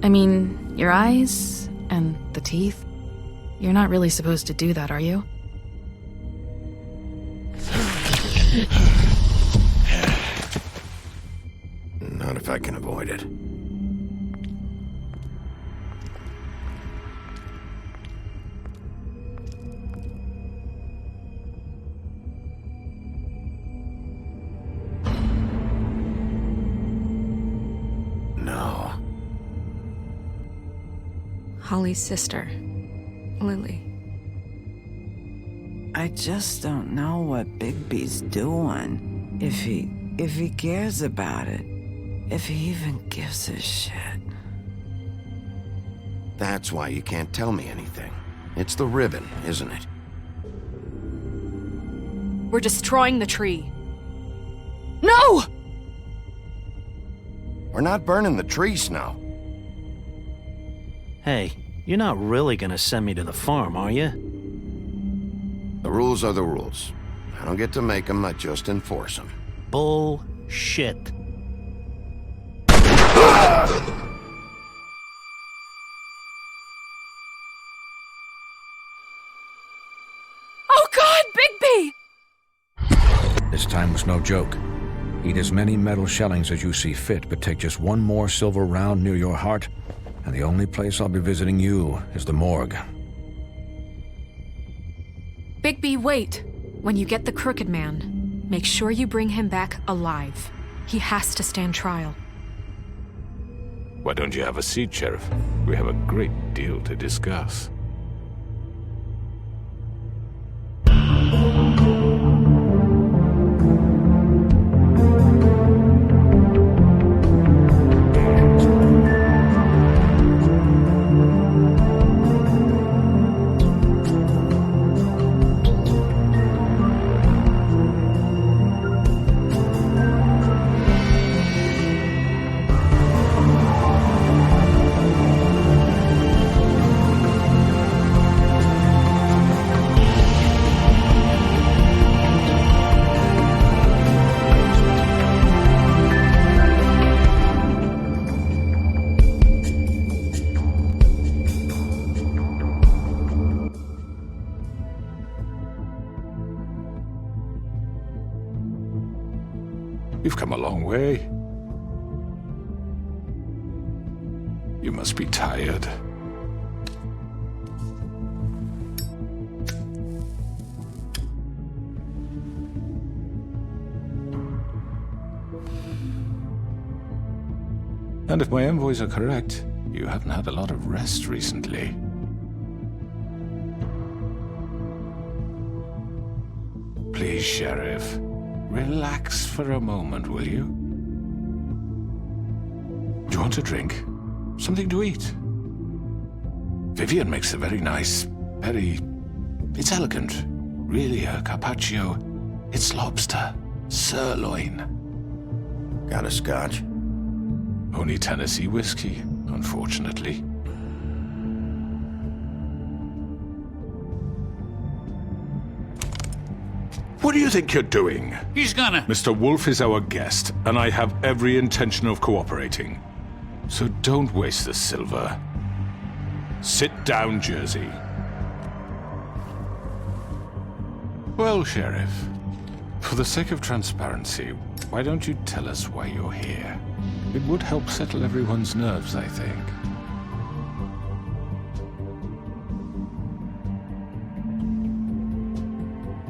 I mean, your eyes and the teeth. You're not really supposed to do that, are you? Not if I can avoid it. No. Holly's sister, Lily. I just don't know what Bigby's doing. If he cares about it. If he even gives a shit. That's why you can't tell me anything. It's the ribbon, isn't it? We're destroying the tree. No! We're not burning the tree, Snow. Hey, you're not really gonna send me to the farm, are you? The rules are the rules. I don't get to make them, I just enforce them. Bullshit. Oh God, Bigby! This time was no joke. Eat as many metal shellings as you see fit, but take just one more silver round near your heart, and the only place I'll be visiting you is the morgue. Bigby, wait. When you get the Crooked Man, make sure you bring him back alive. He has to stand trial. Why don't you have a seat, Sheriff? We have a great deal to discuss. You've come a long way. You must be tired. And if my envoys are correct, you haven't had a lot of rest recently. Please, Sheriff. Relax for a moment, will you? Do you want a drink? Something to eat? Vivian makes a very nice, it's elegant. Really a carpaccio. It's lobster. Sirloin. Got a scotch? Only Tennessee whiskey, unfortunately. What do you think you're doing? He's gonna... Mr. Wolf is our guest, and I have every intention of cooperating. So don't waste the silver. Sit down, Jersey. Well, Sheriff, for the sake of transparency, why don't you tell us why you're here? It would help settle everyone's nerves, I think.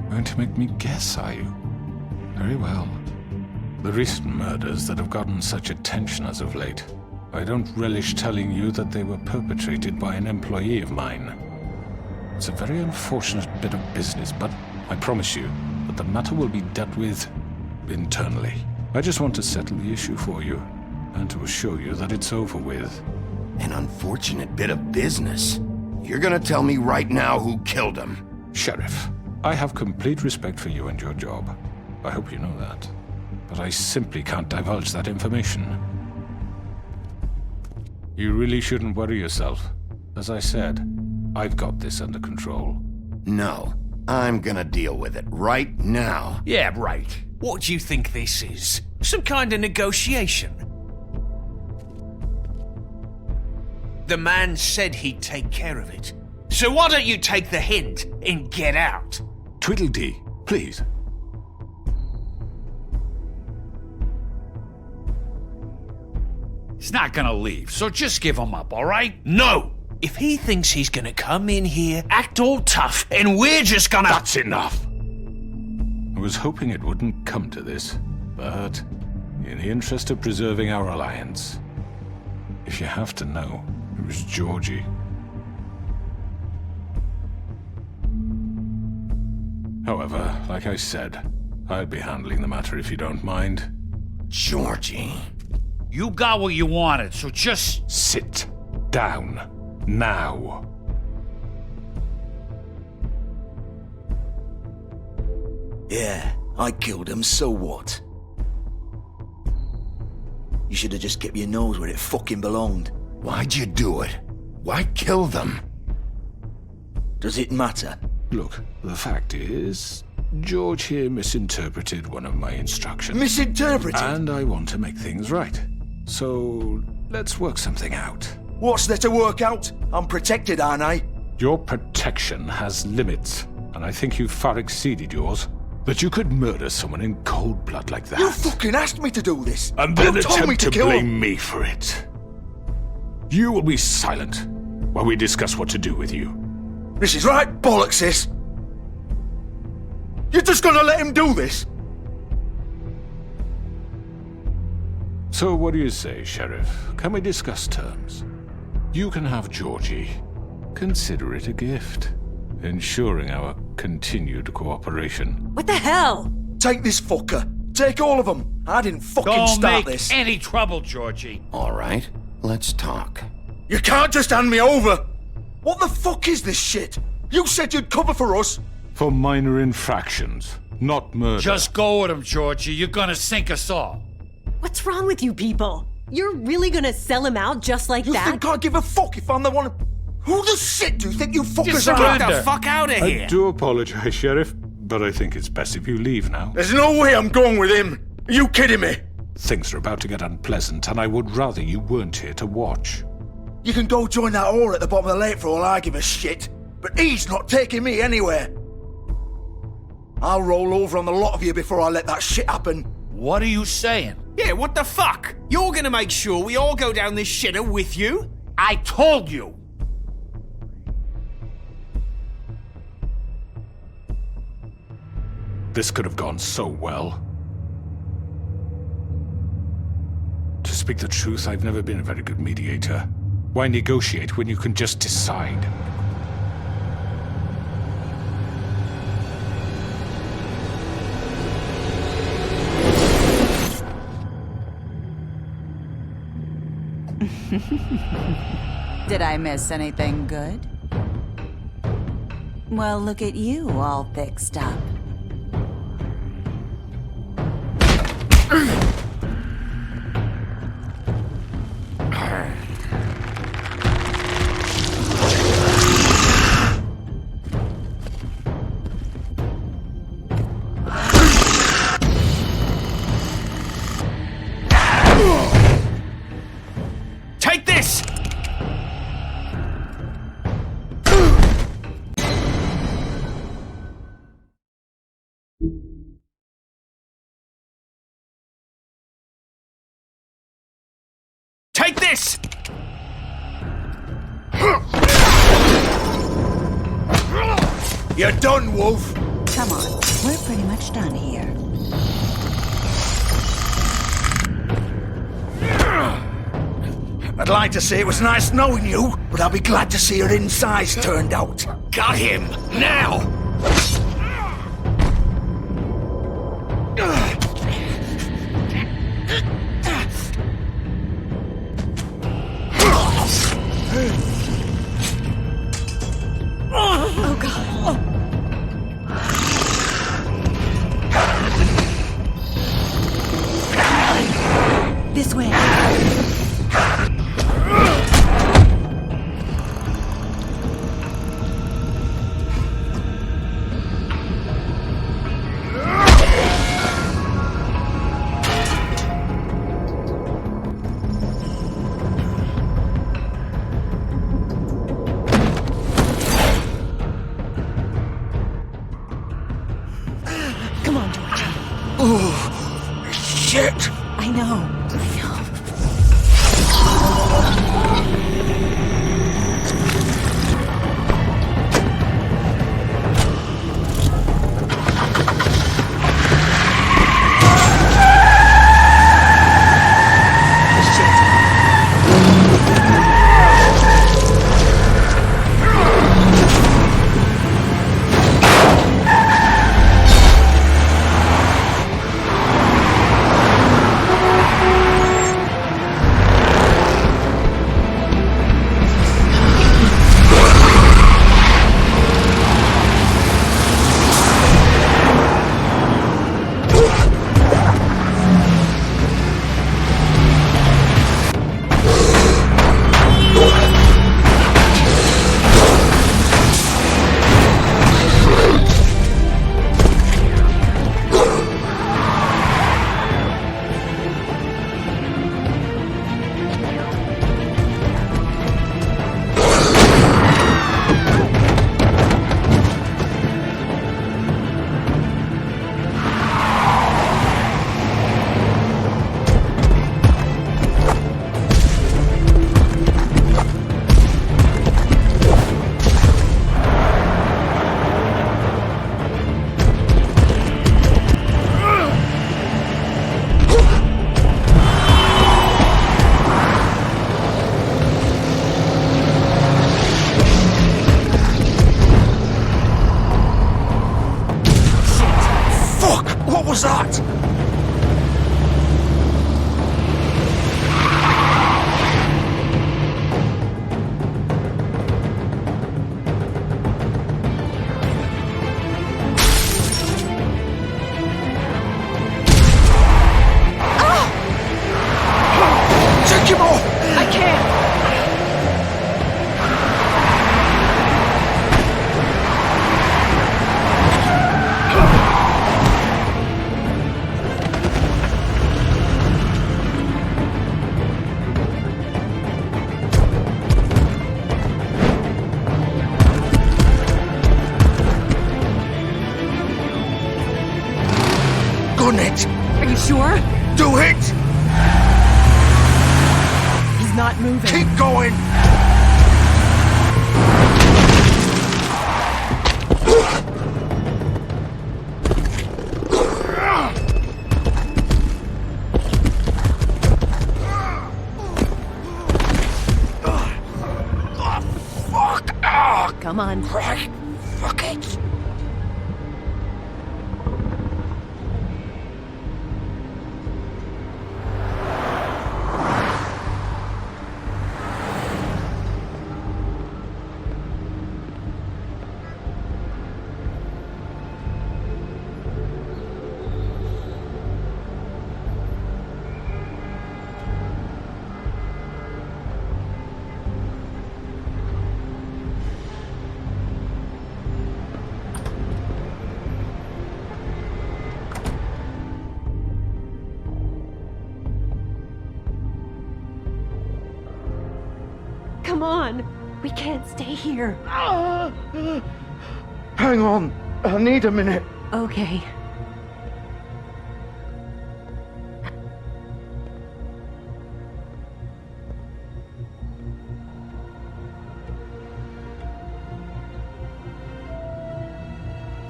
Going to make me guess, are you? Very well. The recent murders that have gotten such attention as of late, I don't relish telling you that they were perpetrated by an employee of mine. It's a very unfortunate bit of business, but I promise you that the matter will be dealt with internally. I just want to settle the issue for you, and to assure you that it's over with. An unfortunate bit of business? You're gonna tell me right now who killed him? Sheriff, I have complete respect for you and your job. I hope you know that. But I simply can't divulge that information. You really shouldn't worry yourself. As I said, I've got this under control. No. I'm gonna deal with it right now. Yeah, right. What do you think this is? Some kind of negotiation? The man said he'd take care of it. So why don't you take the hint and get out? Tweedledee, please. He's not gonna leave, so just give him up, all right? No! If he thinks he's gonna come in here, act all tough, and we're just gonna... That's enough! I was hoping it wouldn't come to this, but in the interest of preserving our alliance, if you have to know, it was Georgie. However, like I said, I'll be handling the matter if you don't mind. Georgie. You got what you wanted, so just... Sit down. Now. Yeah, I killed him, so what? You should have just kept your nose where it fucking belonged. Why'd you do it? Why kill them? Does it matter? Look, the fact is, George here misinterpreted one of my instructions. Misinterpreted? And I want to make things right. So, let's work something out. What's there to work out? I'm protected, aren't I? Your protection has limits, and I think you've far exceeded yours. That you could murder someone in cold blood like that. You fucking asked me to do this! And then You told me attempt to kill blame him. me for it. You will be silent while we discuss what to do with you. This is right bollocks, sis. You're just gonna let him do this? So what do you say, Sheriff? Can we discuss terms? You can have Georgie. Consider it a gift, ensuring our continued cooperation. What the hell? Take this fucker. Take all of them. I didn't fucking Don't start make this. any trouble, Georgie. All right, let's talk. You can't just hand me over. What the fuck is this shit? You said you'd cover for us. For minor infractions, not murder. Just go with him, Georgie. You're gonna sink us all. What's wrong with you people? You're really gonna sell him out just like You that? think I give a fuck if I'm the one? Who the shit do you think you fuckers are? surrender. Get the fuck out of here! I do apologize, Sheriff, but I think it's best if you leave now. There's no way I'm going with him. Are you kidding me? Things are about to get unpleasant, and I would rather you weren't here to watch. You can go join that whore at the bottom of the lake for all I give a shit. But he's not taking me anywhere. I'll roll over on the lot of you before I let that shit happen. What are you saying? Yeah, what the fuck? You're gonna make sure we all go down this shitter with you? I told you. This could have gone so well. To speak the truth, I've never been a very good mediator. Why negotiate when you can just decide? Did I miss anything good? Well, look at you, all fixed up. Take this! Take this! You're done, Wolf. Come on, we're pretty much done here. I'd like to say it was nice knowing you, but I'll be glad to see your insides turned out. Got him! Now! Oh god. This way. sure? Do it! He's not moving. Keep going! Come on. Right. Fuck it. Come on. We can't stay here. Hang on. I need a minute. Okay.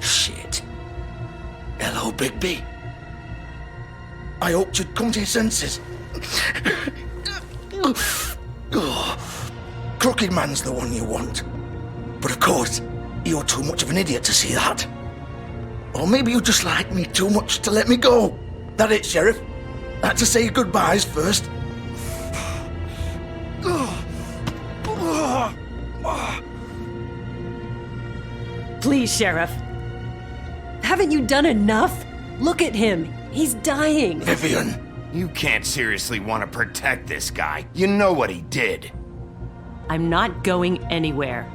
Shit. Hello, Bigby. I hoped you'd come to your senses. Crooked Man's the one you want. But of course, you're too much of an idiot to see that. Or maybe you just like me too much to let me go. That it, Sheriff? I had to say your goodbyes first. Please, Sheriff. Haven't you done enough? Look at him. He's dying. Vivian. You can't seriously want to protect this guy. You know what he did. I'm not going anywhere.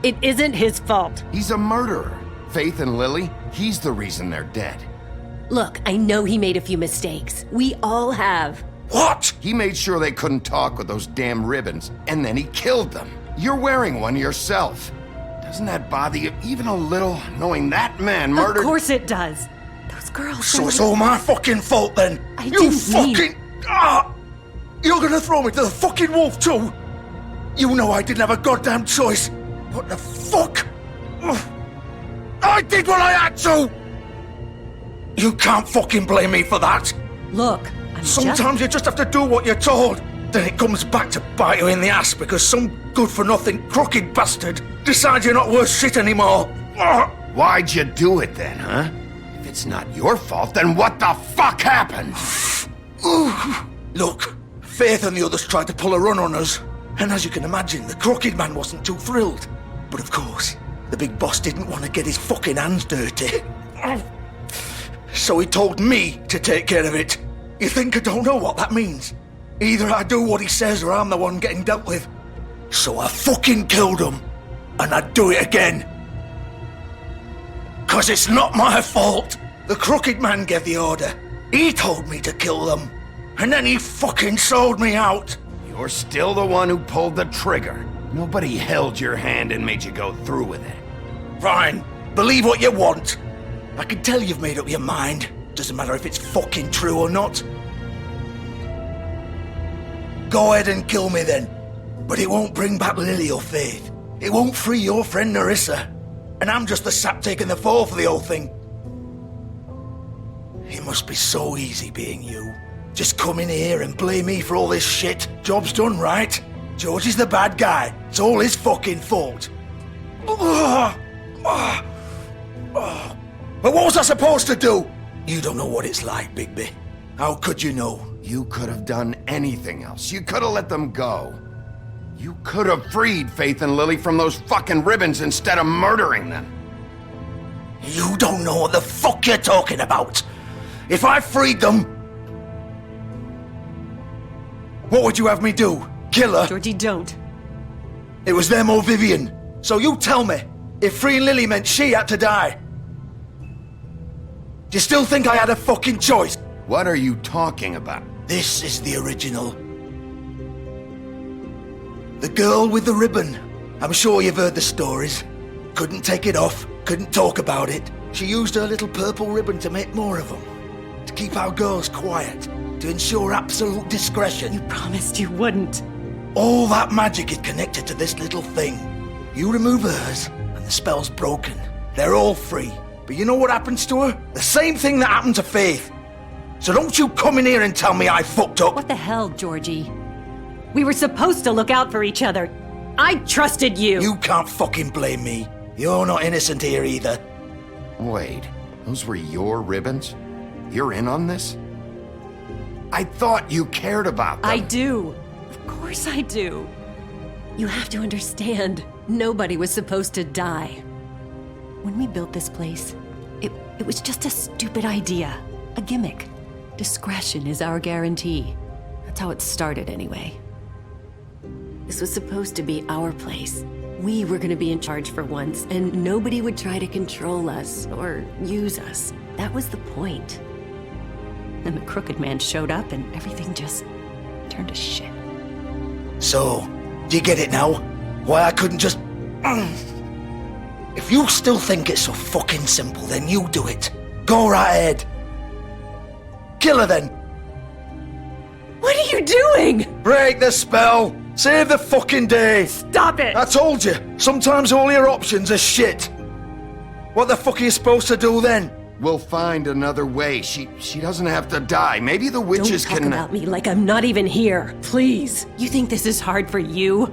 It isn't his fault. He's a murderer. Faith and Lily, he's the reason they're dead. Look, I know he made a few mistakes. We all have. What? He made sure they couldn't talk with those damn ribbons, and then he killed them. You're wearing one yourself. Doesn't that bother you even a little, knowing that man murdered— Of course it does. Those girls— So it's all my fucking fault then? I You didn't fucking— You're gonna throw me to the fucking wolf too? You know I didn't have a goddamn choice. What the fuck? I did what I had to! You can't fucking blame me for that. Look, I'm Sometimes you just have to do what you're told. Then it comes back to bite you in the ass because some good-for-nothing crooked bastard decides you're not worth shit anymore. Why'd you do it then, huh? If it's not your fault, then what the fuck happened? Look, Faith and the others tried to pull a run on us. And as you can imagine, the Crooked Man wasn't too thrilled. But of course, the big boss didn't want to get his fucking hands dirty. So he told me to take care of it. You think I don't know what that means? Either I do what he says or I'm the one getting dealt with. So I fucking killed him. And I'd do it again. 'Cause it's not my fault. The Crooked Man gave the order. He told me to kill them. And then he fucking sold me out. You're still the one who pulled the trigger. Nobody held your hand and made you go through with it. Fine. Believe what you want. I can tell you've made up your mind. Doesn't matter if it's fucking true or not. Go ahead and kill me then. But it won't bring back Lily or Faith. It won't free your friend Nerissa. And I'm just the sap taking the fall for the whole thing. It must be so easy being you. Just come in here and blame me for all this shit. Job's done, right? George is the bad guy. It's all his fucking fault. But what was I supposed to do? You don't know what it's like, Bigby. How could you know? You could have done anything else. You could have let them go. You could have freed Faith and Lily from those fucking ribbons instead of murdering them. You don't know what the fuck you're talking about. If I freed them, what would you have me do? Kill her? Georgie, don't. It was them or Vivian. So you tell me, if freeing Lily meant she had to die, do you still think I had a fucking choice? What are you talking about? This is the original. The girl with the ribbon. I'm sure you've heard the stories. Couldn't take it off, couldn't talk about it. She used her little purple ribbon to make more of them. To keep our girls quiet. To ensure absolute discretion. You promised you wouldn't. All that magic is connected to this little thing. You remove hers, and the spell's broken. They're all free. But you know what happens to her? The same thing that happened to Faith. So don't you come in here and tell me I fucked up. What the hell, Georgie? We were supposed to look out for each other. I trusted you. You can't fucking blame me. You're not innocent here either. Wait, those were your ribbons? You're in on this? I thought you cared about them. I do. Of course I do. You have to understand, nobody was supposed to die. When we built this place, it was just a stupid idea. A gimmick. Discretion is our guarantee. That's how it started anyway. This was supposed to be our place. We were gonna be in charge for once, and nobody would try to control us or use us. That was the point. Then the Crooked Man showed up and everything just turned to shit. So, do you get it now? Why I couldn't just... If you still think it's so fucking simple, then you do it. Go right ahead. Kill her then. What are you doing? Break the spell. Save the fucking day. Stop it. I told you, sometimes all your options are shit. What the fuck are you supposed to do then? We'll find another way. She doesn't have to die. Maybe the witches Don't talk can... about me like I'm not even here. Please. You think this is hard for you?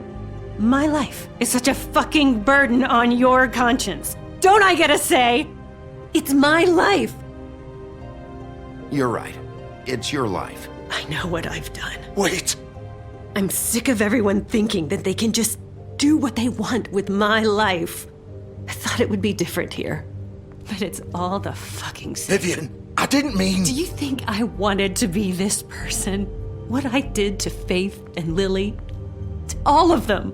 My life is such a fucking burden on your conscience. Don't I get a say? It's my life. You're right. It's your life. I know what I've done. Wait. I'm sick of everyone thinking that they can just do what they want with my life. I thought it would be different here. But it's all the fucking same. Vivian, I didn't mean... Do you think I wanted to be this person? What I did to Faith and Lily? To all of them.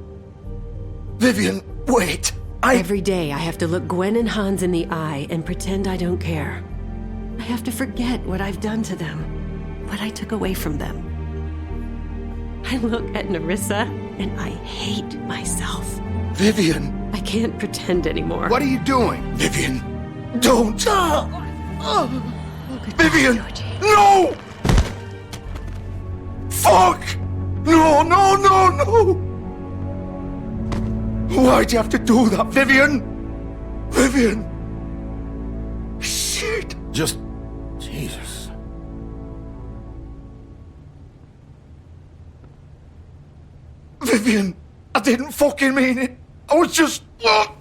Vivian, wait. Every day I have to look Gwen and Hans in the eye and pretend I don't care. I have to forget what I've done to them. What I took away from them. I look at Nerissa and I hate myself. Vivian. I can't pretend anymore. What are you doing? Vivian, don't. Vivian, no! Fuck! No, no, no, no! Why'd you have to do that, Vivian? Vivian! Shit! Just... Jesus. Vivian, I didn't fucking mean it. I was just... Oh!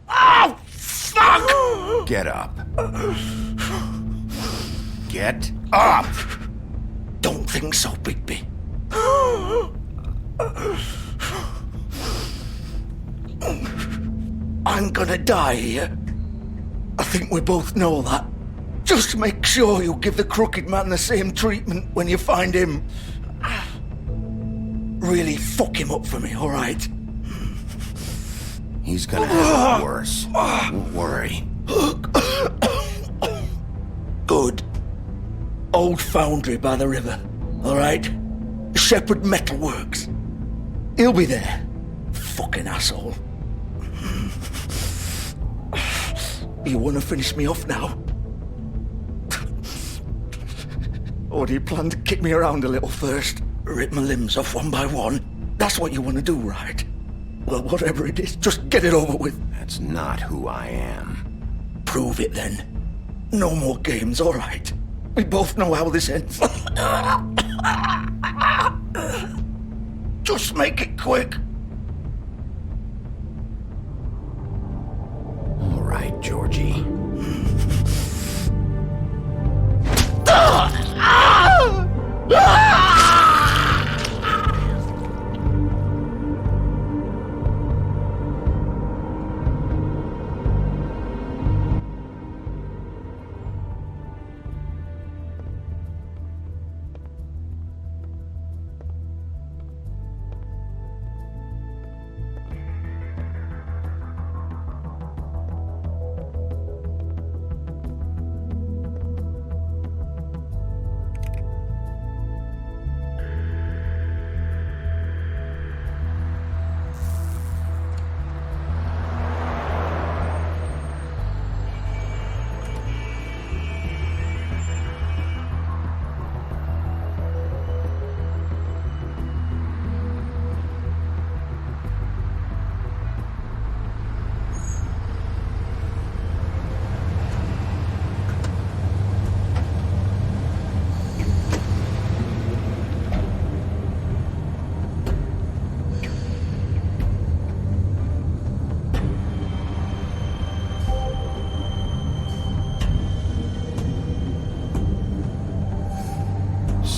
Oh, fuck! Get up. Get up! Don't think so, Bigby. I'm gonna die here. I think we both know that. Just make sure you give the Crooked Man the same treatment when you find him. Really fuck him up for me, alright? He's gonna have it worse. Don't worry. Good. Old foundry by the river, alright? Shepherd Metalworks. He'll be there. Fucking asshole. You wanna finish me off now? Or do you plan to kick me around a little first? Rip my limbs off one by one? That's what you wanna do, right? Well, whatever it is, just get it over with. That's not who I am. Prove it then. No more games, alright? We both know how this ends. Just make it quick. All right, Georgie.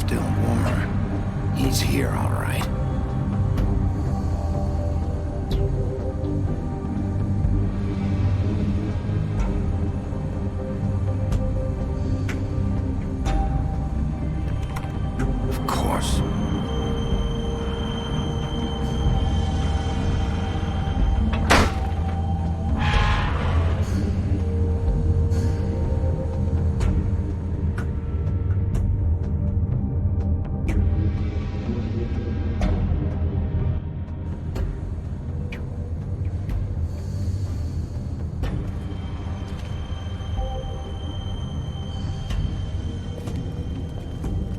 Still warmer. He's here, all right. Of course.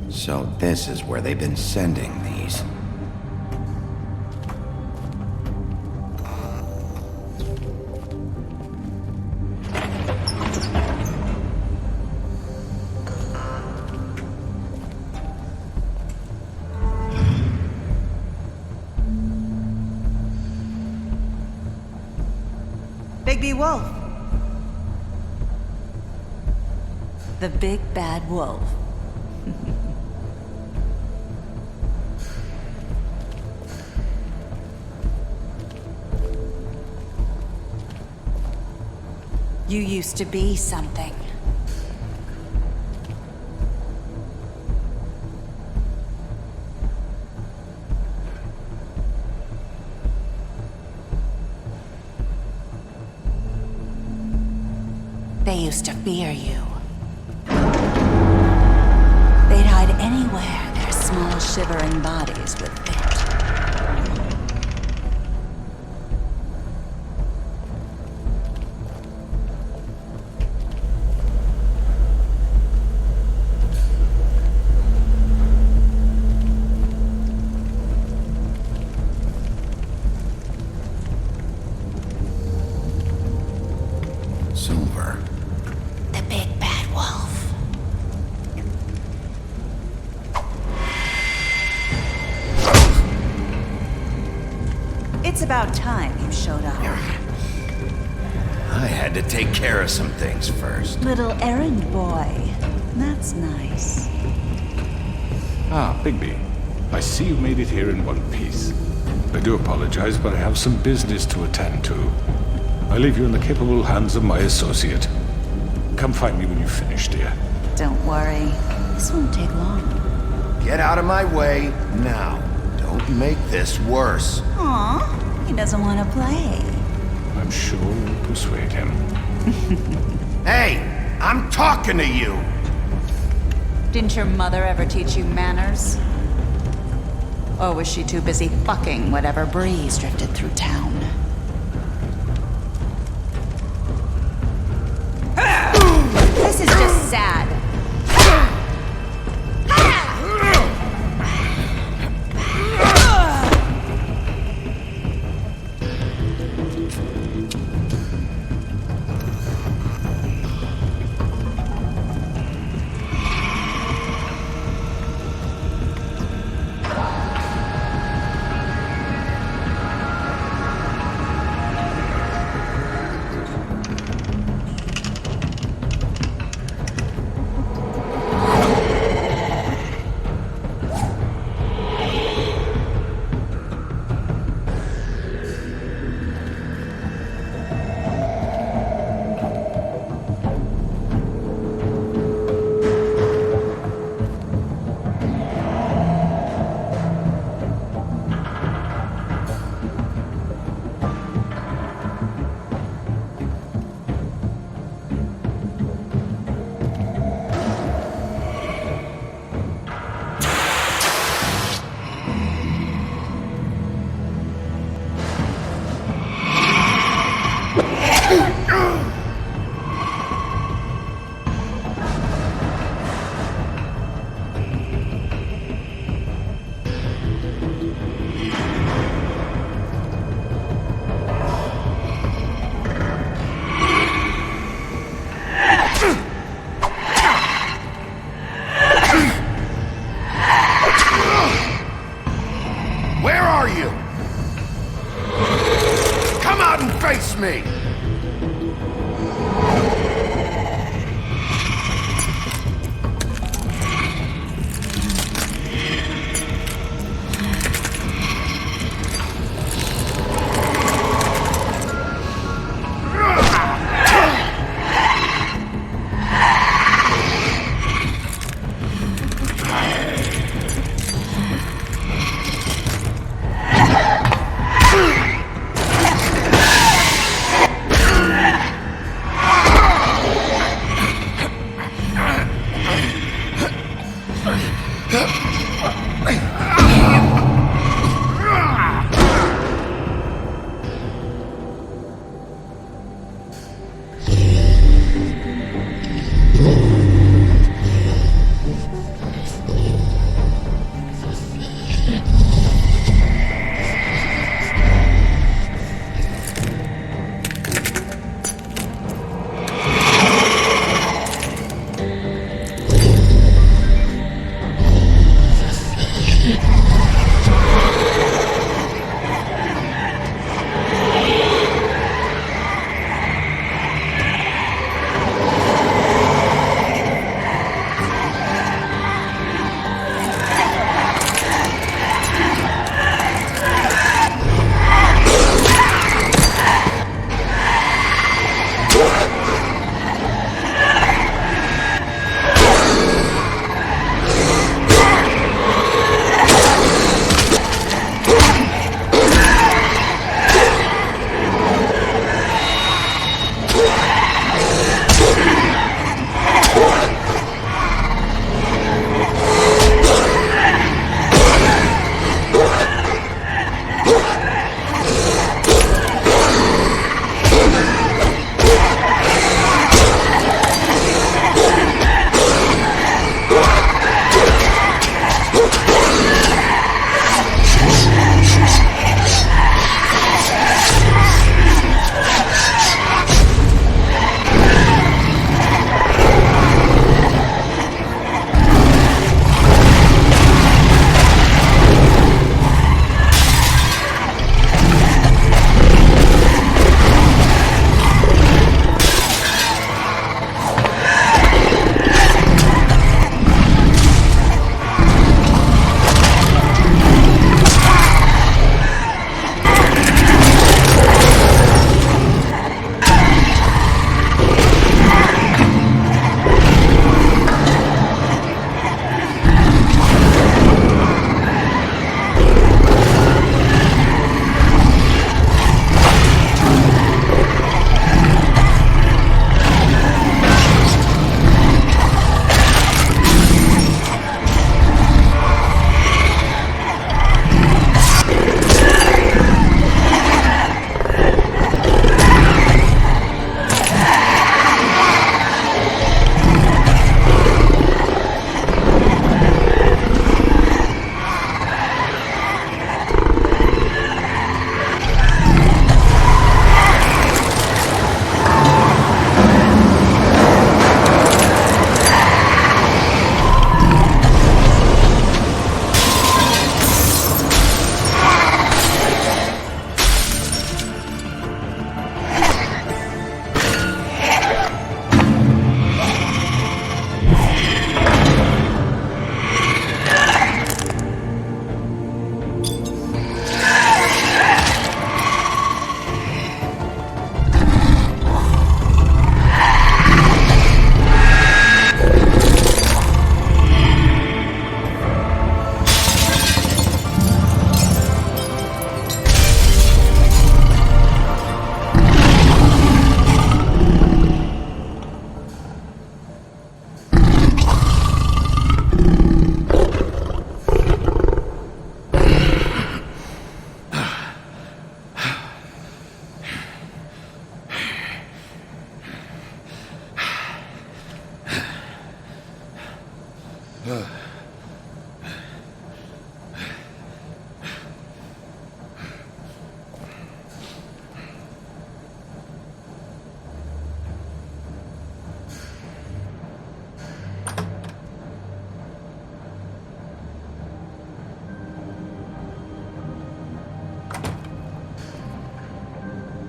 So this is where they've been sending these. Bigby Wolf. The big bad wolf. You used to be something. They used to fear you. They'd hide anywhere their small shivering bodies would fit. Silver. The big bad wolf. It's about time you showed up. I had to take care of some things first. Little errand boy. That's nice. Ah, Bigby. I see you made it here in one piece. I do apologize, but I have some business to attend to. I leave you in the capable hands of my associate. Come find me when you've finished, dear. Don't worry. This won't take long. Get out of my way now. Don't make this worse. Aw, he doesn't want to play. I'm sure you'll persuade him. Hey, I'm talking to you. Didn't your mother ever teach you manners? Or was she too busy fucking whatever breeze drifted through town? This is just sad.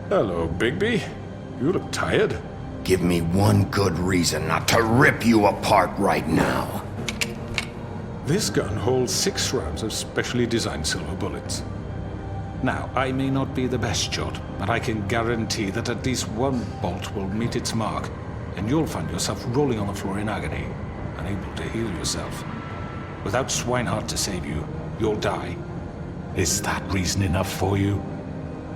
Hello, Bigby. You look tired. Give me one good reason not to rip you apart right now. This gun holds 6 rounds of specially designed silver bullets. Now, I may not be the best shot, but I can guarantee that at least one bolt will meet its mark, and you'll find yourself rolling on the floor in agony, unable to heal yourself. Without Swinehart to save you, you'll die. Is that reason enough for you?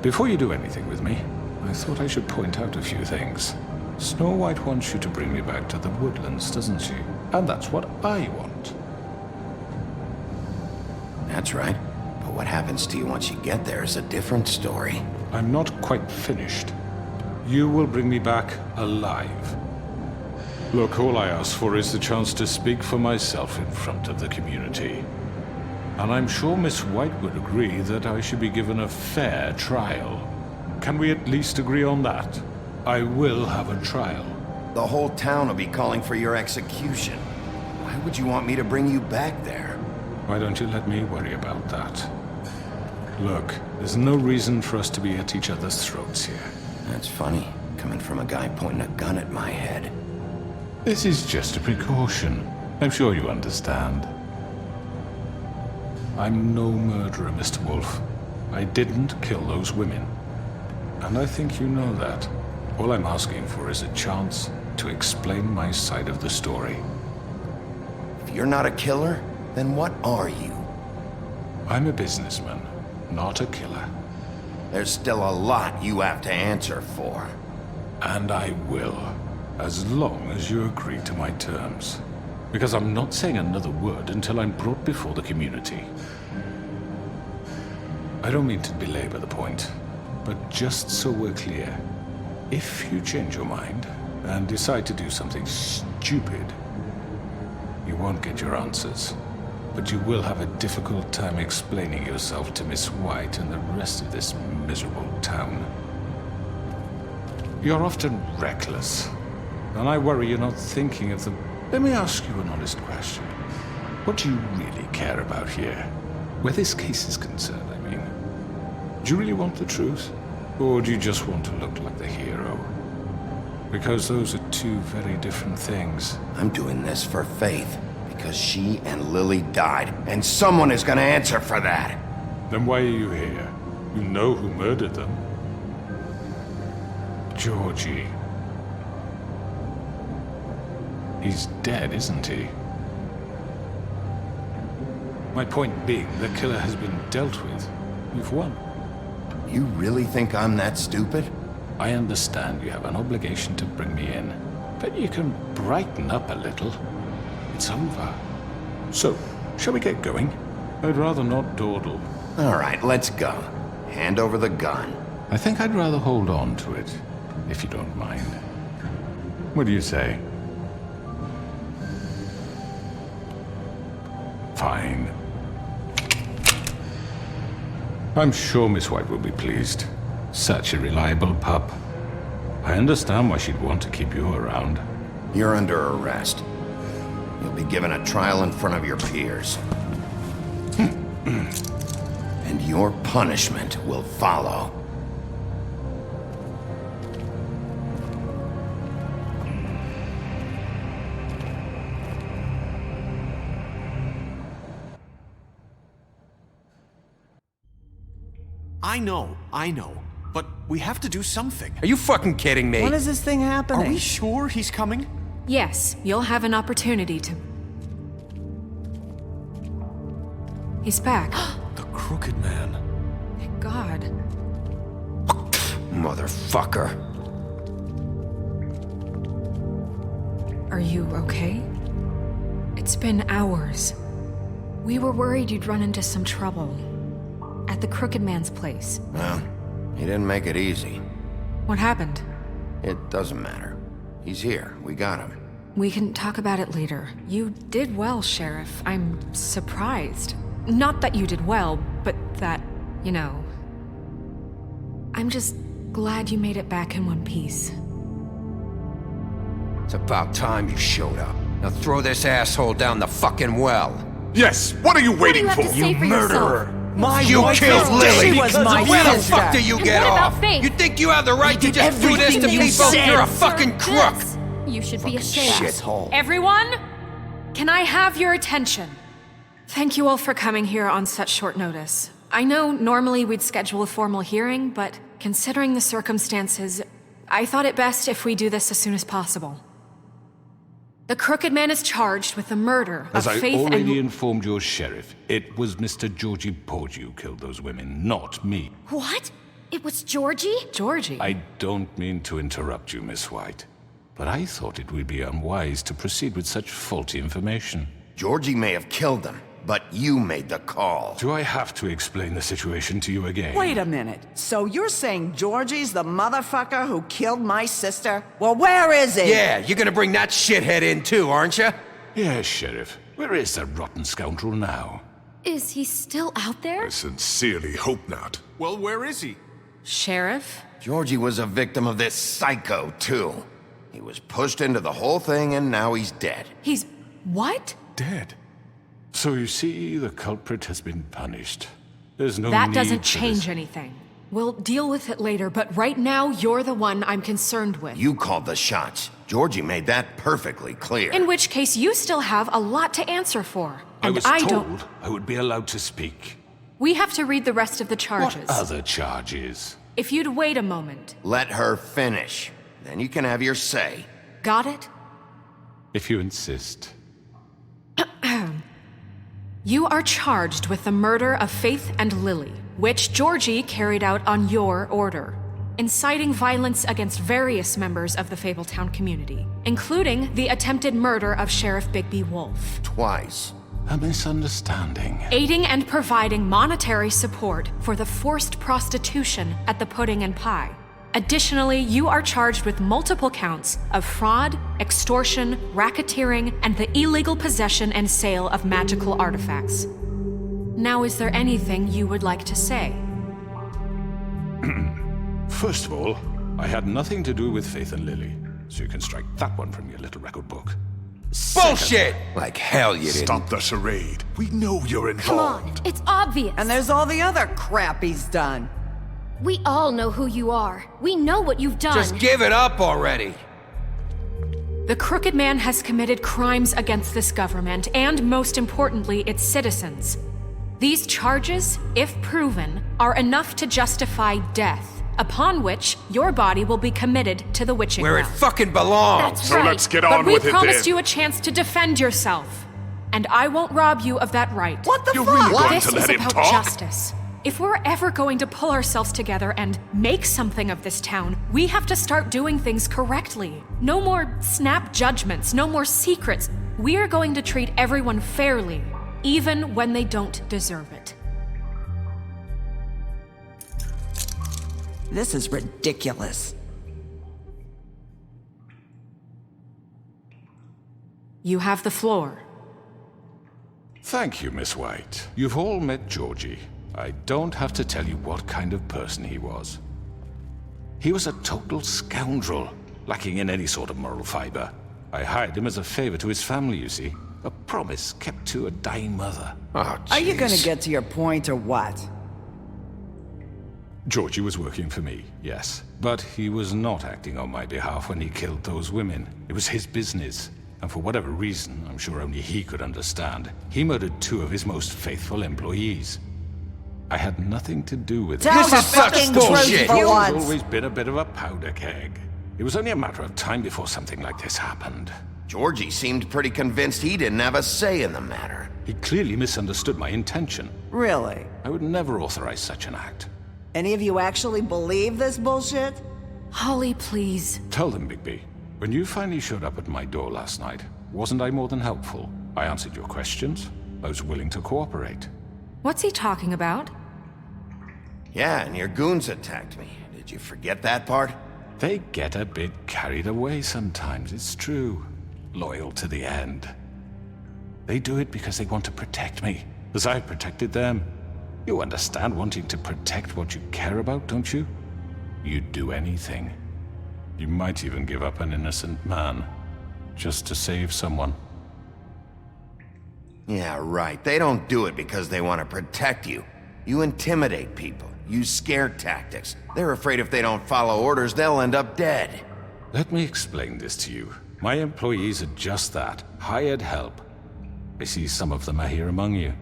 Before you do anything with me, I thought I should point out a few things. Snow White wants you to bring me back to the woodlands, doesn't she? And that's what I want. That's right. But what happens to you once you get there is a different story. I'm not quite finished. You will bring me back alive. Look, all I ask for is the chance to speak for myself in front of the community. And I'm sure Miss White would agree that I should be given a fair trial. Can we at least agree on that? I will have a trial. The whole town will be calling for your execution. Why would you want me to bring you back there? Why don't you let me worry about that? Look, there's no reason for us to be at each other's throats here. That's funny, coming from a guy pointing a gun at my head. This is just a precaution. I'm sure you understand. I'm no murderer, Mr. Wolf. I didn't kill those women. And I think you know that. All I'm asking for is a chance to explain my side of the story. If you're not a killer, then what are you? I'm a businessman, not a killer. There's still a lot you have to answer for. And I will, as long as you agree to my terms. Because I'm not saying another word until I'm brought before the community. I don't mean to belabor the point, but just so we're clear, if you change your mind and decide to do something stupid, you won't get your answers. But you will have a difficult time explaining yourself to Miss White and the rest of this miserable town. You're often reckless, and I worry you're not thinking of the... Let me ask you an honest question. What do you really care about here? Where this case is concerned, I mean. Do you really want the truth? Or do you just want to look like the hero? Because those are two very different things. I'm doing this for Faith, because she and Lily died, and someone is gonna answer for that. Then why are you here? You know who murdered them. Georgie. He's dead, isn't he? My point being, the killer has been dealt with. You've won. You really think I'm that stupid? I understand you have an obligation to bring me in, but you can brighten up a little. It's over. So, shall we get going? I'd rather not dawdle. All right, let's go. Hand over the gun. I think I'd rather hold on to it, if you don't mind. What do you say? Fine. I'm sure Miss White will be pleased. Such a reliable pup. I understand why she'd want to keep you around. You're under arrest. You'll be given a trial in front of your peers. And your punishment will follow. I know. But we have to do something. Are you fucking kidding me? When is this thing happening? Are we sure he's coming? Yes, you'll have an opportunity to... He's back. The Crooked Man. Thank God. Motherfucker. Are you okay? It's been hours. We were worried you'd run into some trouble. At the Crooked Man's place. Well, he didn't make it easy. What happened? It doesn't matter. He's here. We got him. We can talk about it later. You did well, Sheriff. I'm surprised. Not that you did well, but that, you know... I'm just glad you made it back in one piece. It's about time you showed up. Now throw this asshole down the fucking well. Yes, what are you waiting What do you have to say for murderer? You killed Lily! She was my Where the sister. fuck do you And get what about off? Faith? You think you have the right to just do this to everything you people? said. You're a fucking crook! Yes. You should be ashamed. Shithole. Everyone, can I have your attention? Thank you all for coming here on such short notice. I know normally we'd schedule a formal hearing, but considering the circumstances, I thought it best if we do this as soon as possible. The Crooked Man is charged with the murder As of I Faith already and... informed your sheriff, it was Mr. Georgie Porgy who killed those women, not me. What? It was Georgie? Georgie? I don't mean to interrupt you, Miss White, but I thought it would be unwise to proceed with such faulty information. Georgie may have killed them, but you made the call. Do I have to explain the situation to you again? Wait a minute. So you're saying Georgie's the motherfucker who killed my sister? Well, where is he? Yeah, you're gonna bring that shithead in too, aren't you? Yes, Sheriff. Where is that rotten scoundrel now? Is he still out there? I sincerely hope not. Well, where is he? Sheriff? Georgie was a victim of this psycho, too. He was pushed into the whole thing, and now he's dead. He's... what? Dead. So you see, the culprit has been punished. There's no That need doesn't for change this. anything. We'll deal with it later, but right now, you're the one I'm concerned with. You called the shots. Georgie made that perfectly clear. In which case, you still have a lot to answer for. I And was I told don't... I would be allowed to speak. We have to read the rest of the charges. What other charges? If you'd wait a moment. Let her finish. Then you can have your say. Got it? If you insist. You are charged with the murder of Faith and Lily, which Georgie carried out on your order, inciting violence against various members of the Fabletown community, including the attempted murder of Sheriff Bigby Wolf. Twice. A misunderstanding. Aiding and providing monetary support for the forced prostitution at the Pudding and Pie. Additionally, you are charged with multiple counts of fraud, extortion, racketeering, and the illegal possession and sale of magical artifacts. Now, is there anything you would like to say? First of all, I had nothing to do with Faith and Lily, so you can strike that one from your little record book. Bullshit! Like hell you didn't. Stop the charade. We know you're involved. Come on, it's obvious. And there's all the other crap he's done. We all know who you are. We know what you've done. Just give it up already. The Crooked Man has committed crimes against this government and, most importantly, its citizens. These charges, if proven, are enough to justify death, upon which your body will be committed to the witching Where it well. fucking belongs. That's So right. let's get on But we with it then. promised you a chance to defend yourself, and I won't rob you of that right. What the You're fuck? really going This to is let him about talk? justice. If we're ever going to pull ourselves together and make something of this town, we have to start doing things correctly. No more snap judgments, no more secrets. We are going to treat everyone fairly, even when they don't deserve it. This is ridiculous. You have the floor. Thank you, Miss White. You've all met Georgie. I don't have to tell you what kind of person he was. He was a total scoundrel, lacking in any sort of moral fiber. I hired him as a favor to his family, you see. A promise kept to a dying mother. Oh, Are you jeez. gonna get to your point or what? Georgie was working for me, yes. But he was not acting on my behalf when he killed those women. It was his business. And for whatever reason, I'm sure only he could understand, he murdered 2 of his most faithful employees. I had nothing to do with it. Tell This the is such fucking bullshit. truth for He's once. always been a bit of a powder keg. It was only a matter of time before something like this happened. Georgie seemed pretty convinced he didn't have a say in the matter. He clearly misunderstood my intention. Really? I would never authorize such an act. Any of you actually believe this bullshit? Holly, please. Tell them, Bigby. When you finally showed up at my door last night, wasn't I more than helpful? I answered your questions. I was willing to cooperate. What's he talking about? Yeah, and your goons attacked me. Did you forget that part? They get a bit carried away sometimes, it's true. Loyal to the end. They do it because they want to protect me, as I've protected them. You understand wanting to protect what you care about, don't you? You'd do anything. You might even give up an innocent man, just to save someone. Yeah, right. They don't do it because they want to protect you. You intimidate people, use scare tactics. They're afraid if they don't follow orders, they'll end up dead. Let me explain this to you. My employees are just that, hired help. I see some of them are here among you.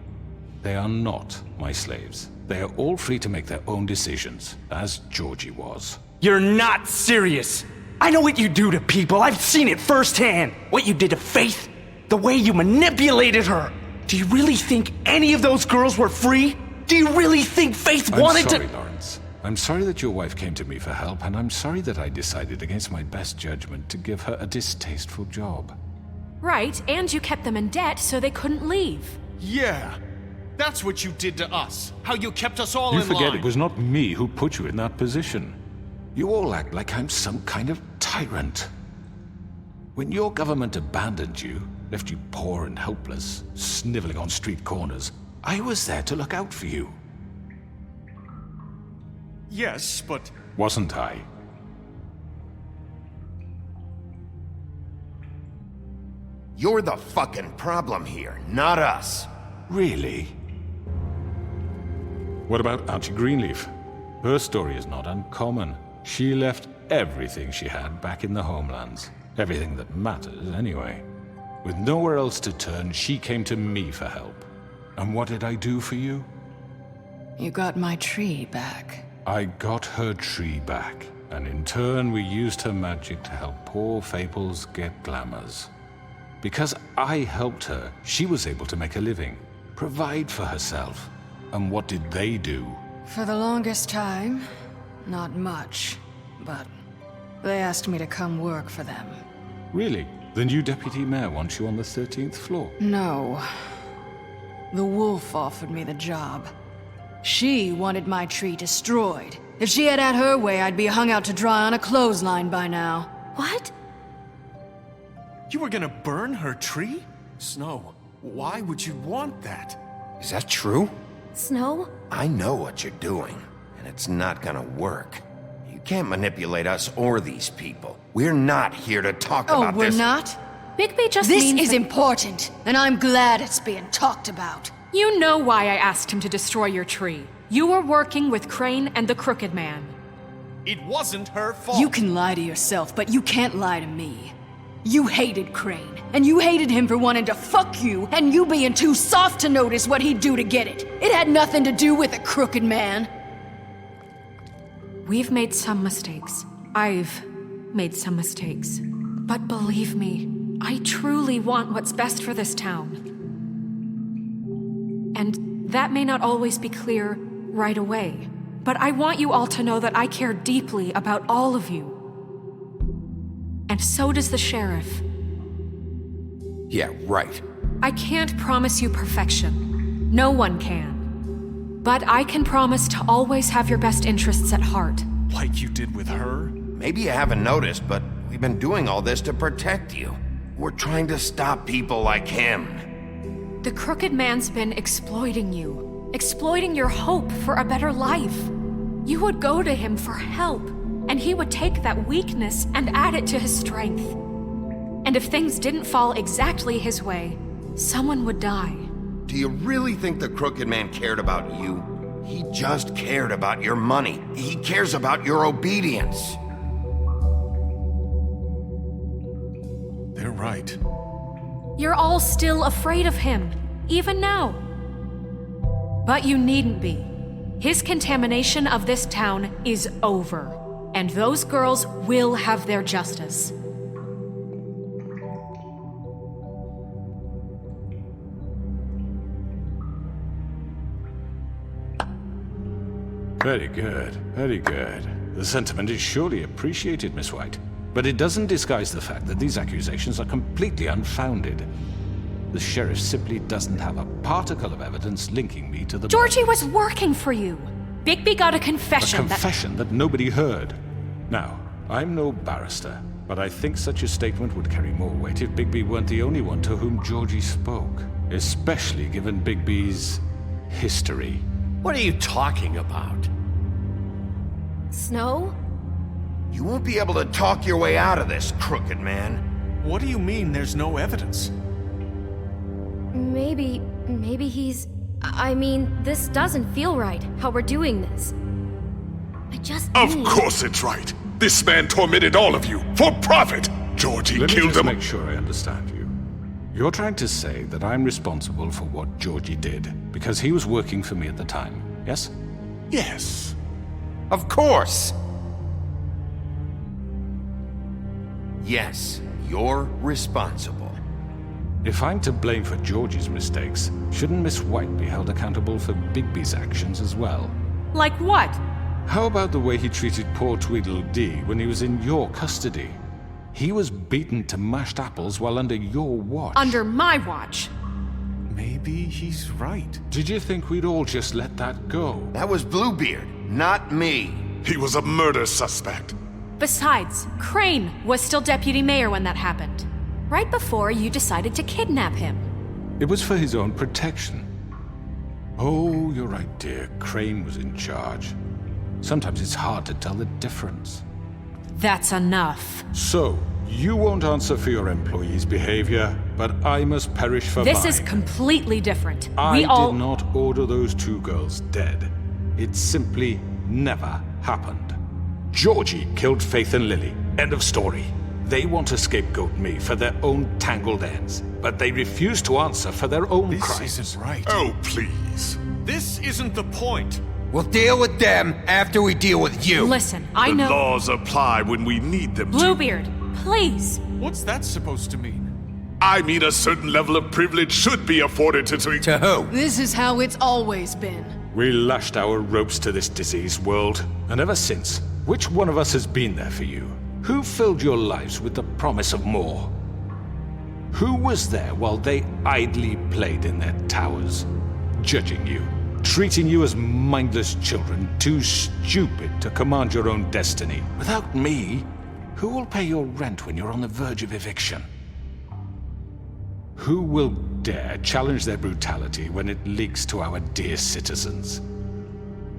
They are not my slaves. They are all free to make their own decisions, as Georgie was. You're not serious. I know what you do to people. I've seen it firsthand. What you did to Faith. The way you manipulated her. Do you really think any of those girls were free? Do you really think Faith wanted I'm sorry, to— Lawrence. I'm sorry that your wife came to me for help, and I'm sorry that I decided against my best judgment to give her a distasteful job. Right, and you kept them in debt so they couldn't leave. Yeah. That's what you did to us. How you kept us all You in forget line. it was not me who put you in that position. You all act like I'm some kind of tyrant. When your government abandoned you, left you poor and helpless, sniveling on street corners, I was there to look out for you. Yes, but... Wasn't I? You're the fucking problem here, not us. Really? What about Archie Greenleaf? Her story is not uncommon. She left everything she had back in the homelands. Everything that matters, anyway. With nowhere else to turn, she came to me for help. And what did I do for you? You got my tree back. I got her tree back, and in turn we used her magic to help poor Fables get glamours. Because I helped her, she was able to make a living, provide for herself. And what did they do? For the longest time, not much. But they asked me to come work for them. Really? The new deputy mayor wants you on the 13th floor? No. The wolf offered me the job. She wanted my tree destroyed. If she had her way, I'd be hung out to dry on a clothesline by now. What? You were gonna burn her tree? Snow, why would you want that? Is that true? Snow? I know what you're doing, and it's not gonna work. You can't manipulate us or these people. We're not here to talk about this. Oh, we're not? Bigby just This means is that- important, and I'm glad it's being talked about. You know why I asked him to destroy your tree. You were working with Crane and the Crooked Man. It wasn't her fault. You can lie to yourself, but you can't lie to me. You hated Crane, and you hated him for wanting to fuck you, and you being too soft to notice what he'd do to get it. It had nothing to do with the Crooked Man. We've made some mistakes. I've made some mistakes. But believe me, I truly want what's best for this town. And that may not always be clear right away. But I want you all to know that I care deeply about all of you. And so does the sheriff. Yeah, right. I can't promise you perfection. No one can. But I can promise to always have your best interests at heart. Like you did with her? Maybe you haven't noticed, but we've been doing all this to protect you. We're trying to stop people like him. The Crooked Man's been exploiting you. Exploiting your hope for a better life. You would go to him for help, and he would take that weakness and add it to his strength. And if things didn't fall exactly his way, someone would die. Do you really think the Crooked Man cared about you? He just cared about your money. He cares about your obedience. They're right. You're all still afraid of him, even now. But you needn't be. His contamination of this town is over, and those girls will have their justice. Very good, very good. The sentiment is surely appreciated, Miss White. But it doesn't disguise the fact that these accusations are completely unfounded. The sheriff simply doesn't have a particle of evidence linking me to the... Georgie was working for you. Bigby got a confession A confession that nobody heard. Now, I'm no barrister, but I think such a statement would carry more weight if Bigby weren't the only one to whom Georgie spoke. Especially given Bigby's history. What are you talking about? Snow? You won't be able to talk your way out of this, Crooked Man. What do you mean there's no evidence? Maybe he's... I mean, this doesn't feel right, how we're doing this. I just Of need... course it's right. This man tormented all of you for profit. Georgie Let me killed just them. make sure I understand you. You're trying to say that I'm responsible for what Georgie did because he was working for me at the time, yes? Yes. Of course. Yes, you're responsible. If I'm to blame for Georgie's mistakes, shouldn't Miss White be held accountable for Bigby's actions as well? Like what? How about the way he treated poor Tweedledee when he was in your custody? He was beaten to mashed apples while under your watch. Under my watch. Maybe he's right. Did you think we'd all just let that go? That was Bluebeard, not me. He was a murder suspect. Besides, Crane was still deputy mayor when that happened. Right before you decided to kidnap him. It was for his own protection. Oh, you're right, dear. Crane was in charge. Sometimes it's hard to tell the difference. That's enough. So, you won't answer for your employees' behavior, but I must perish for This mine. is completely different. I did not order those 2 girls dead. It simply never happened. Georgie killed Faith and Lily. End of story. They want to scapegoat me for their own tangled ends, but they refuse to answer for their own crimes. This isn't right. Oh, please. This isn't the point. We'll deal with them after we deal with you. Listen, I The know. laws apply when we need them to. Bluebeard, please. What's that supposed to mean? I mean a certain level of privilege should be afforded to... To who? This is how it's always been. We lashed our ropes to this diseased world, and ever since, which one of us has been there for you? Who filled your lives with the promise of more? Who was there while they idly played in their towers, judging you, treating you as mindless children, too stupid to command your own destiny? Without me, who will pay your rent when you're on the verge of eviction? Who will dare challenge their brutality when it leaks to our dear citizens?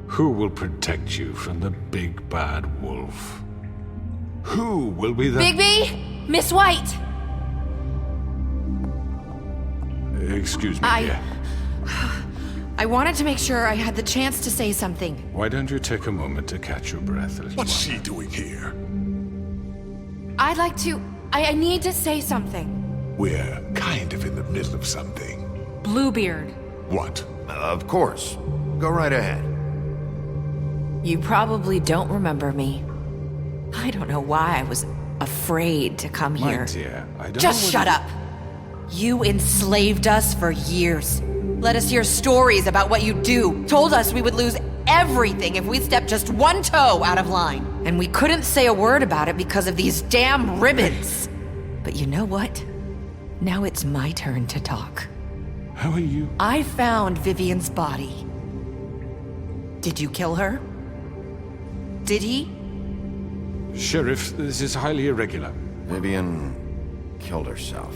Who will protect you from the big bad wolf? Who will be the... Bigby? Miss White! Excuse me, dear. I wanted to make sure I had the chance to say something. Why don't you take a moment to catch your breath a little What's while? she doing here? I'd like to... I need to say something. We're kind of in the middle of something. Bluebeard. What? Of course. Go right ahead. You probably don't remember me. I don't know why I was afraid to come My here. dear, I don't Just know shut up. You enslaved us for years. Let us hear stories about what you do. Told us we would lose everything if we stepped just one toe out of line. And we couldn't say a word about it because of these damn ribbons. But you know what? Now it's my turn to talk. How are you? I found Vivian's body. Did you kill her? Did he? Sheriff, this is highly irregular. Vivian killed herself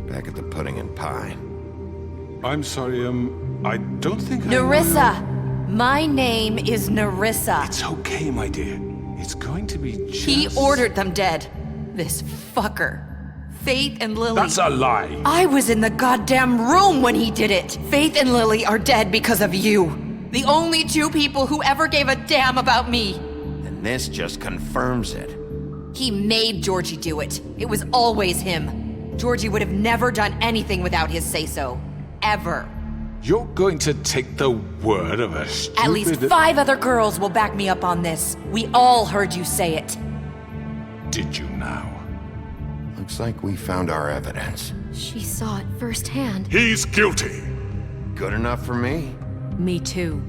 back at the Pudding and Pie. I'm sorry, I don't think Nerissa! My name is Nerissa. It's okay, my dear. It's going to be just... He ordered them dead. This fucker. Faith and Lily. That's a lie. I was in the goddamn room when he did it. Faith and Lily are dead because of you. The only 2 people who ever gave a damn about me. And this just confirms it. He made Georgie do it. It was always him. Georgie would have never done anything without his say-so. Ever. You're going to take the word of a stupid... At least 5 other girls will back me up on this. We all heard you say it. Did you now? Looks like we found our evidence. She saw it firsthand. He's guilty. Good enough for me. Me too.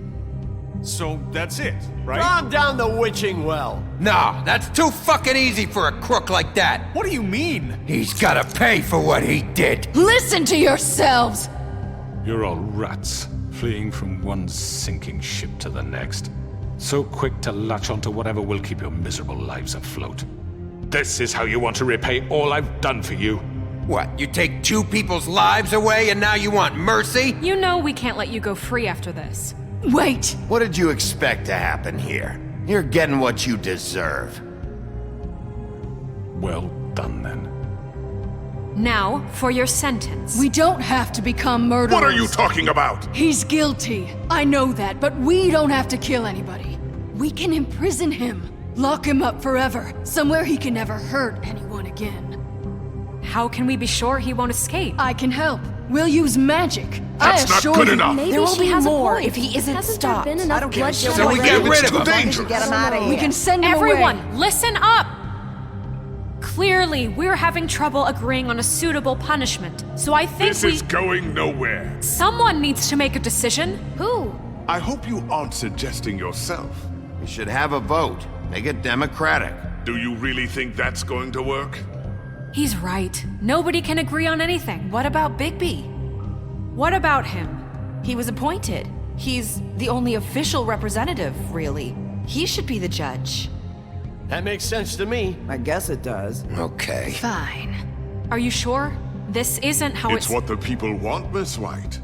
So that's it, right? Calm down the witching well. No, that's too fucking easy for a crook like that. What do you mean? He's gotta pay for what he did. Listen to yourselves! You're all rats, fleeing from one sinking ship to the next. So quick to latch onto whatever will keep your miserable lives afloat. This is how you want to repay all I've done for you? What, you take 2 people's lives away and now you want mercy? You know we can't let you go free after this. Wait! What did you expect to happen here? You're getting what you deserve. Well done, then. Now, for your sentence. We don't have to become murderers. What are you talking about? He's guilty. I know that, but we don't have to kill anybody. We can imprison him. Lock him up forever. Somewhere he can never hurt anyone again. How can we be sure he won't escape? I can help. We'll use magic. That's not good enough. There will be has a more point. if he isn't Hasn't stopped. there been enough bloodshed? So we get rid of him. Dangerous. Get him out of here. We can send him Everyone, away. listen up! Clearly, we're having trouble agreeing on a suitable punishment. So I think This is going nowhere. someone needs to make a decision. Who? I hope you aren't suggesting yourself. We should have a vote. Make it democratic. Do you really think that's going to work? He's right. Nobody can agree on anything. What about Bigby? What about him? He was appointed. He's the only official representative, really. He should be the judge. That makes sense to me. I guess it does. Okay. Fine. Are you sure? This isn't how It's what the people want, Miss White.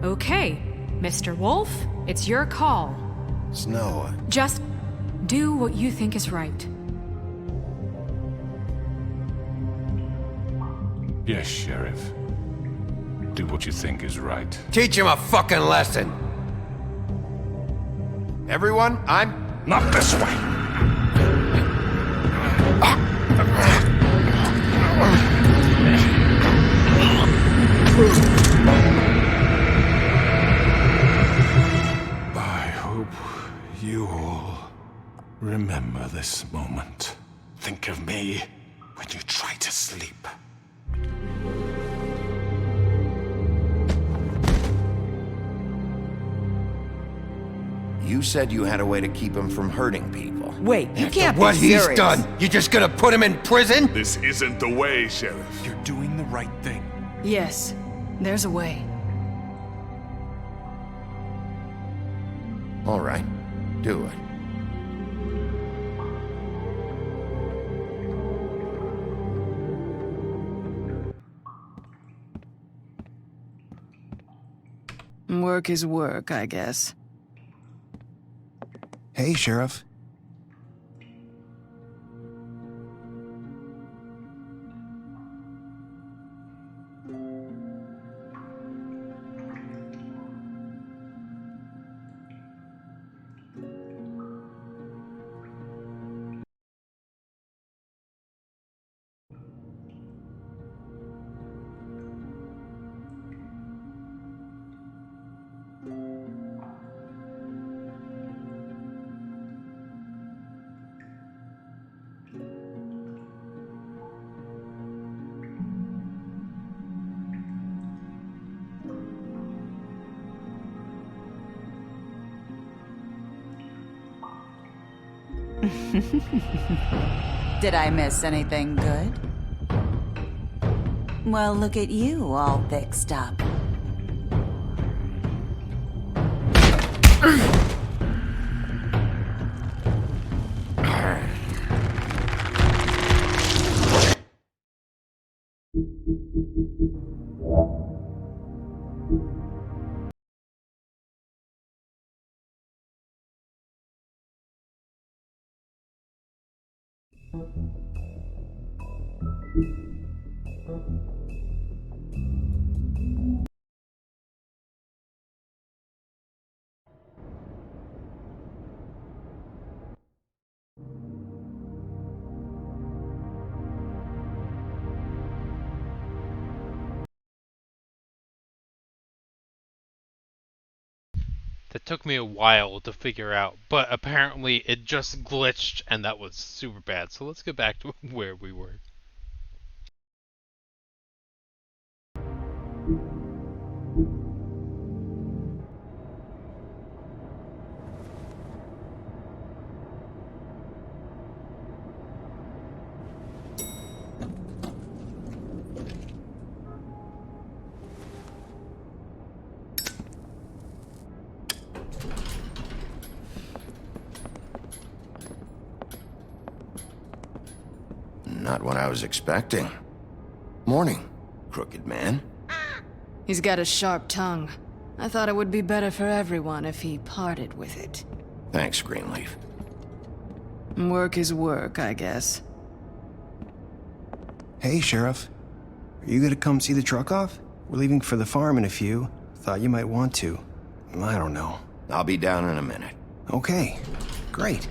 Okay, Mr. Wolf, it's your call. Snow. Just do what you think is right. Yes, Sheriff. Do what you think is right. Teach him a fucking lesson. Everyone, I'm... Not this way. I hope you all remember this moment. Think of me when you try to sleep. You said you had a way to keep him from hurting people. Wait, you can't be What he's serious. done, you just gonna put him in prison? This isn't the way, Sheriff. You're doing the right thing. Yes, there's a way. All right, do it. Work is work, I guess. Hey, Sheriff. Did I miss anything good? Well, look at you, all fixed up. That took me a while to figure out, but apparently it just glitched and that was super bad. So let's get back to where we were. Not what I was expecting. Morning, crooked man. He's got a sharp tongue. I thought it would be better for everyone if he parted with it. Thanks, Greenleaf. Work is work, I guess. Hey, Sheriff. Are you gonna come see the truck off? We're leaving for the farm in a few. Thought you might want to. I don't know. I'll be down in a minute. Okay, great.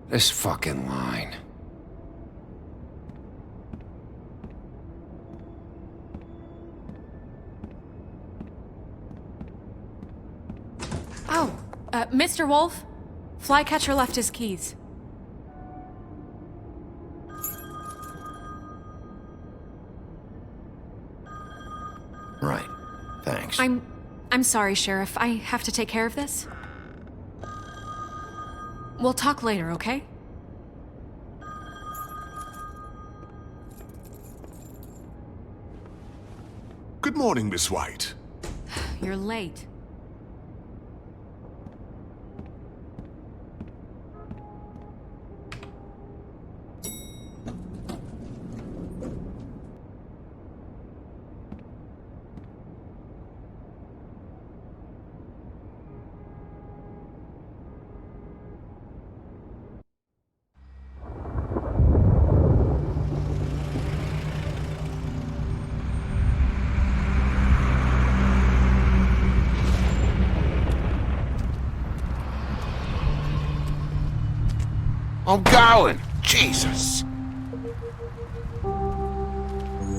This fucking line. Oh, Mr. Wolf, Flycatcher left his keys. Right. Thanks. I'm sorry, Sheriff. I have to take care of this. We'll talk later, okay? morning, Miss White. You're late. I'm going. Jesus.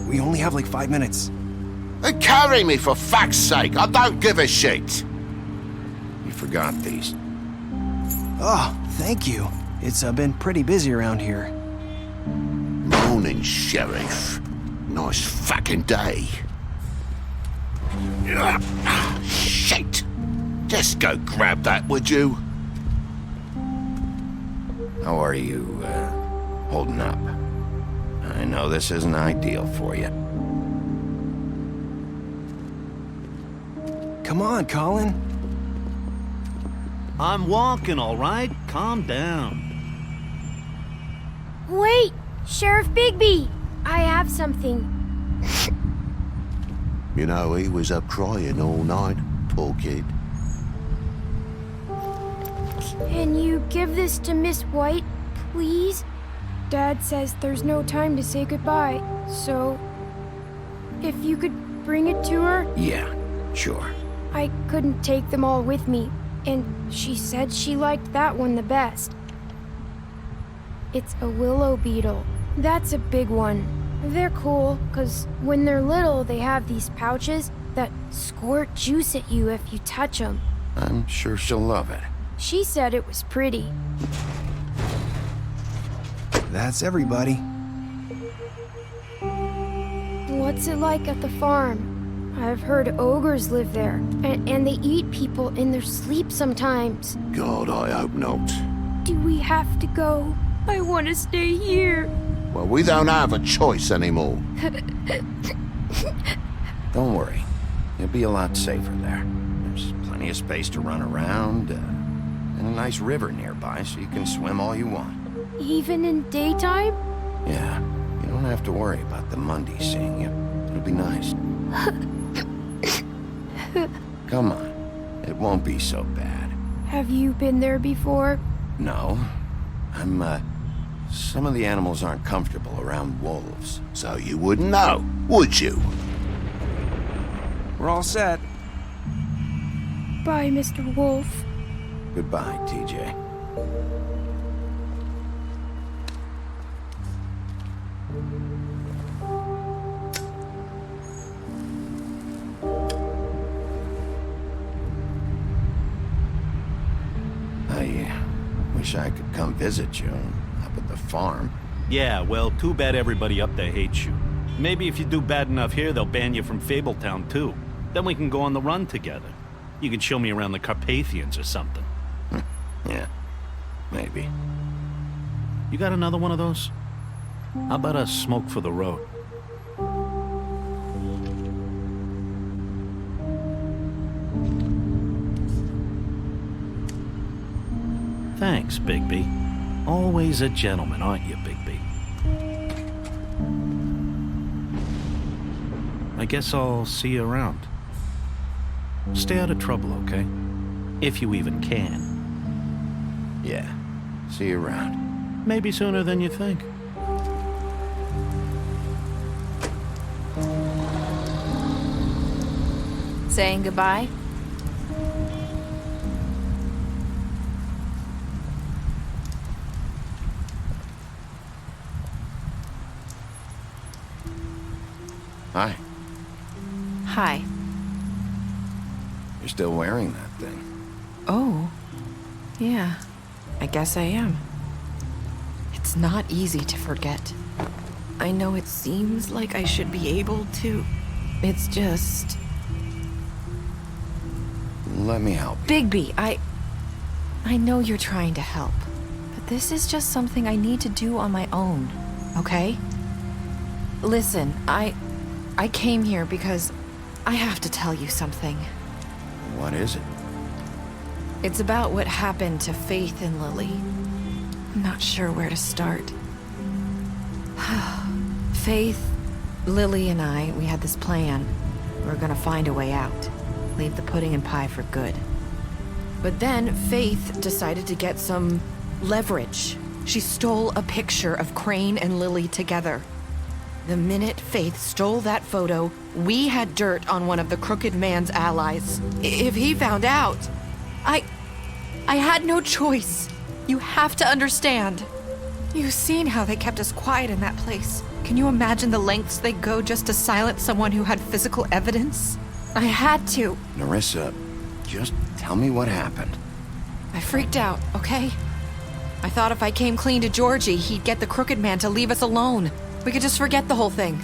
We only have like 5 minutes. Carry me for fuck's sake. I don't give a shit. You forgot these. Oh, thank you. It's been pretty busy around here. Morning, Sheriff. Nice fucking day. Shit. Just go grab that, would you? How are you, holding up? I know this isn't ideal for you. Come on, Colin. I'm walking, all right? Calm down. Wait! Sheriff Bigby! I have something. You know, he was up crying all night, poor kid. Can you give this to Miss White, please? Dad says there's no time to say goodbye, so if you could bring it to her? Yeah, sure. I couldn't take them all with me, and she said she liked that one the best. It's a willow beetle. That's a big one. They're cool, 'cause when they're little, they have these pouches that squirt juice at you if you touch them. I'm sure she'll love it. She said it was pretty. That's everybody. What's it like at the farm? I've heard ogres live there, and they eat people in their sleep sometimes. God, I hope not. Do we have to go? I want to stay here. Well, we don't have a choice anymore. Don't worry. You'll be a lot safer there. There's plenty of space to run around, and a nice river nearby so you can swim all you want. Even in daytime? Yeah, you don't have to worry about the Mundy seeing you. It'll be nice. Come on. It won't be so bad. Have you been there before? No. Some of the animals aren't comfortable around wolves. So you wouldn't know, would you? We're all set. Bye, Mr. Wolf. Goodbye, TJ. I wish I could come visit you up at the farm. Yeah, well, too bad everybody up there hates you. Maybe if you do bad enough here, they'll ban you from Fabletown, too. Then we can go on the run together. You can show me around the Carpathians or something. Yeah, maybe. You got another one of those? How about a smoke for the road? Thanks, Bigby. Always a gentleman, aren't you, Bigby? I guess I'll see you around. Stay out of trouble, okay? If you even can. Yeah, see you around. Maybe sooner than you think. Saying goodbye? Hi. Hi. You're still wearing that thing. Oh. Yeah. I guess I am. It's not easy to forget. I know it seems like I should be able to. It's just... Let me help you. Bigby, I know you're trying to help, but this is just something I need to do on my own, okay? Listen, I came here because I have to tell you something. What is it? It's about what happened to Faith and Lily. I'm not sure where to start. Faith, Lily, and I, we had this plan. We were gonna find a way out. Leave the pudding and pie for good. But then Faith decided to get some leverage. She stole a picture of Crane and Lily together. The minute Faith stole that photo, we had dirt on one of the Crooked Man's allies. If he found out, I had no choice. You have to understand. You've seen how they kept us quiet in that place. Can you imagine the lengths they go just to silence someone who had physical evidence? I had to. Nerissa, just tell me what happened. I freaked out, okay? I thought if I came clean to Georgie, he'd get the Crooked Man to leave us alone. We could just forget the whole thing.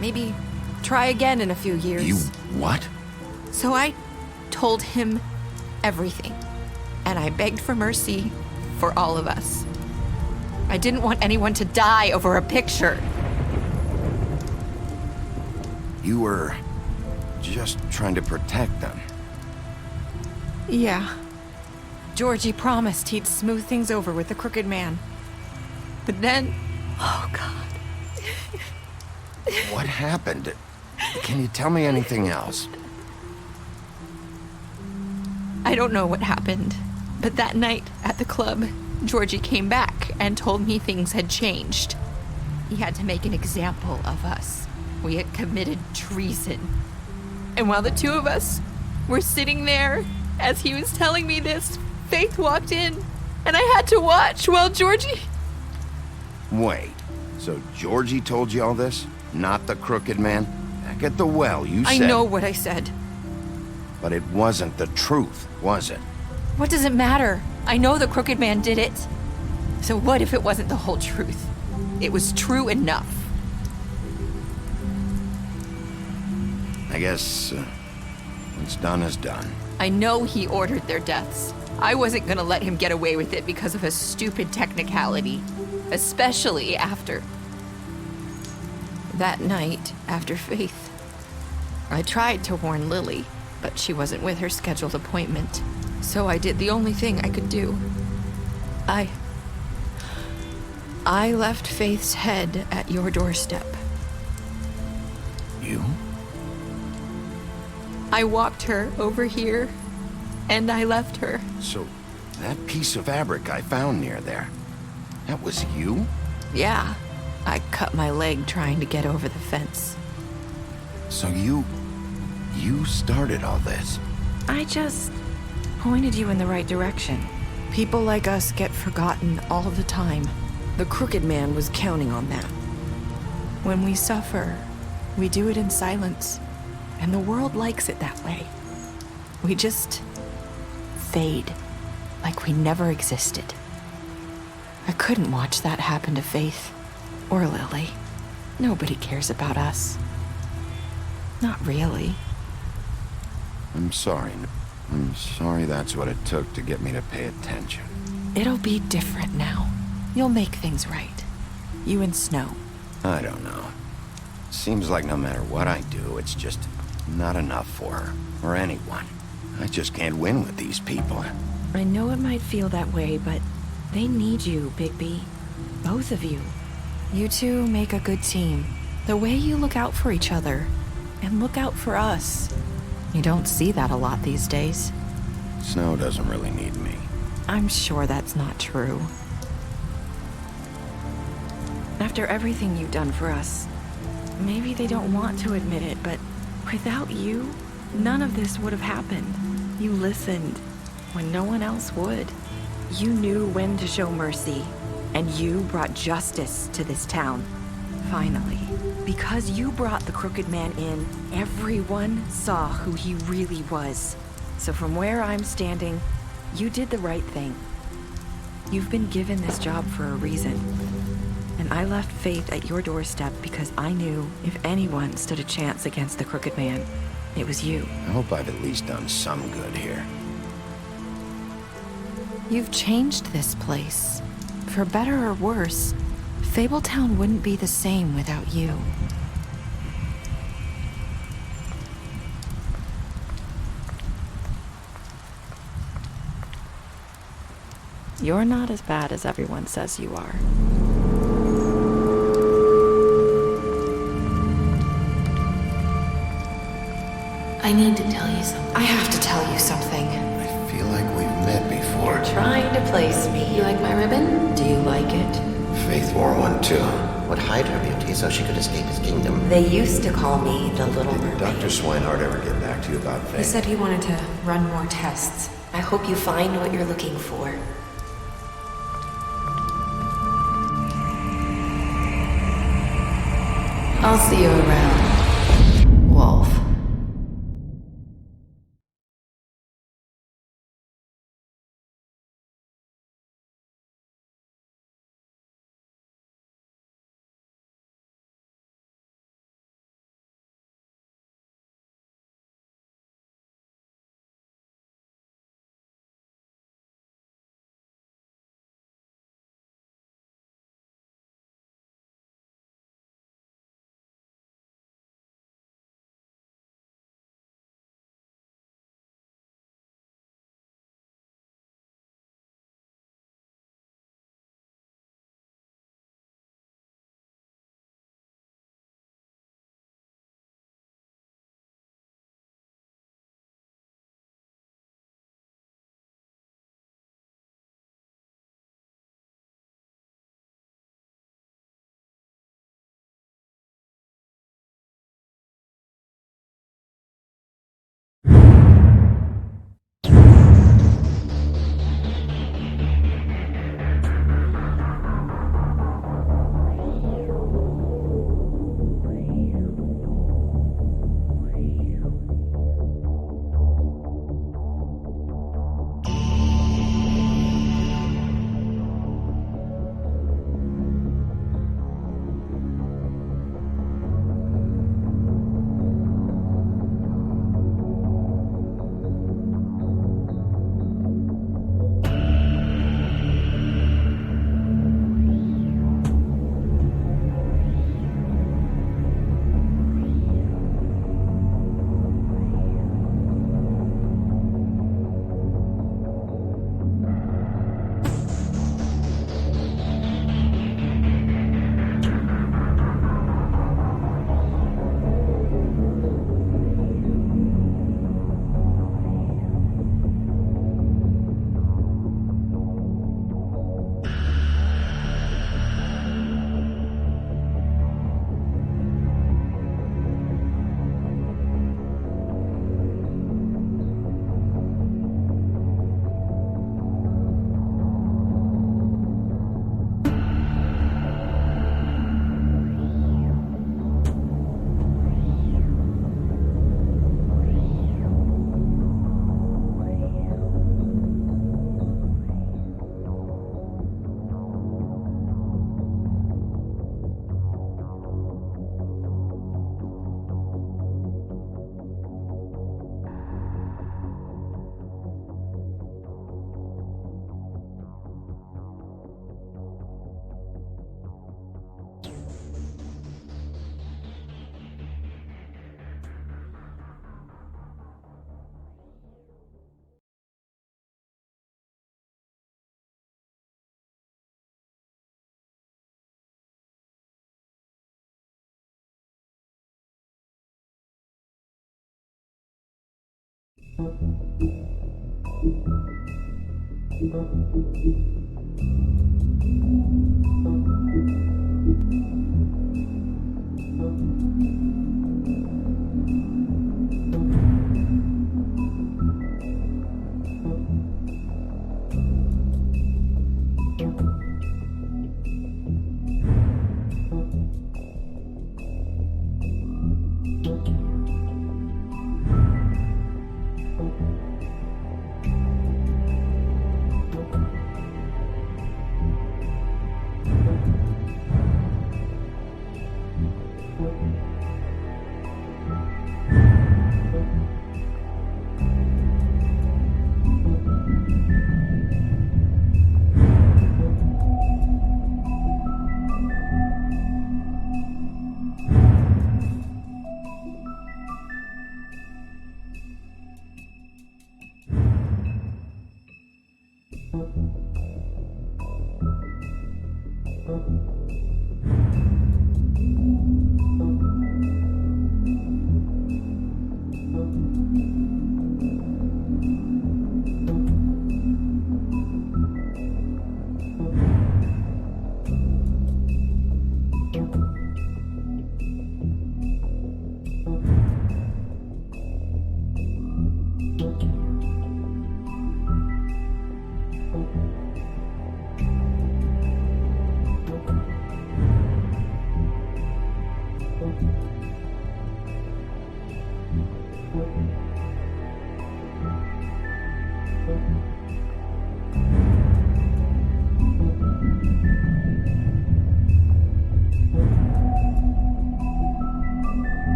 Maybe try again in a few years. You what? So I told him everything. And I begged for mercy for all of us. I didn't want anyone to die over a picture. You were just trying to protect them. Yeah. Georgie promised he'd smooth things over with the Crooked Man. But then... Oh, God. What happened? Can you tell me anything else? I don't know what happened. But that night at the club, Georgie came back and told me things had changed. He had to make an example of us. We had committed treason. And while the two of us were sitting there, as he was telling me this, Faith walked in, and I had to watch while Georgie... Wait, so Georgie told you all this? Not the Crooked Man? Back at the well, you said... I know what I said. But it wasn't the truth, was it? What does it matter? I know the Crooked Man did it. So what if it wasn't the whole truth? It was true enough. I guess what's done is done. I know he ordered their deaths. I wasn't gonna let him get away with it because of a stupid technicality. Especially after... that night, after Faith. I tried to warn Lily, but she wasn't with her scheduled appointment. So I did the only thing I could do. I left Faith's head at your doorstep. You? I walked her over here, and I left her. So, that piece of fabric I found near there, that was you? Yeah. I cut my leg trying to get over the fence. So you started all this? I just pointed you in the right direction. People like us get forgotten all the time. The Crooked Man was counting on that. When we suffer, we do it in silence. And the world likes it that way. We just fade, like we never existed. I couldn't watch that happen to Faith, or Lily. Nobody cares about us. Not really. I'm sorry. I'm sorry that's what it took to get me to pay attention. It'll be different now. You'll make things right. You and Snow. I don't know. Seems like no matter what I do, it's just not enough for her, or anyone. I just can't win with these people. I know it might feel that way, but they need you, Bigby. Both of you. You two make a good team. The way you look out for each other, and look out for us. You don't see that a lot these days. Snow doesn't really need me. I'm sure that's not true. After everything you've done for us, maybe they don't want to admit it, but without you, none of this would have happened. You listened when no one else would. You knew when to show mercy, and you brought justice to this town. Finally. Because you brought the Crooked Man in, everyone saw who he really was. So from where I'm standing, you did the right thing. You've been given this job for a reason. And I left Faith at your doorstep because I knew if anyone stood a chance against the Crooked Man, it was you. I hope I've at least done some good here. You've changed this place. For better or worse, Fabletown wouldn't be the same without you. You're not as bad as everyone says you are. I need to tell you something. I have to tell you something. I feel like we've met before. You're trying to place me. You like my ribbon? Do you like it? Faith wore one too. Would hide her beauty so she could escape his kingdom. They used to call me the Little Mermaid. Dr. Swinehart ever get back to you about Faith? He said he wanted to run more tests. I hope you find what you're looking for. I'll see you around, Wolf.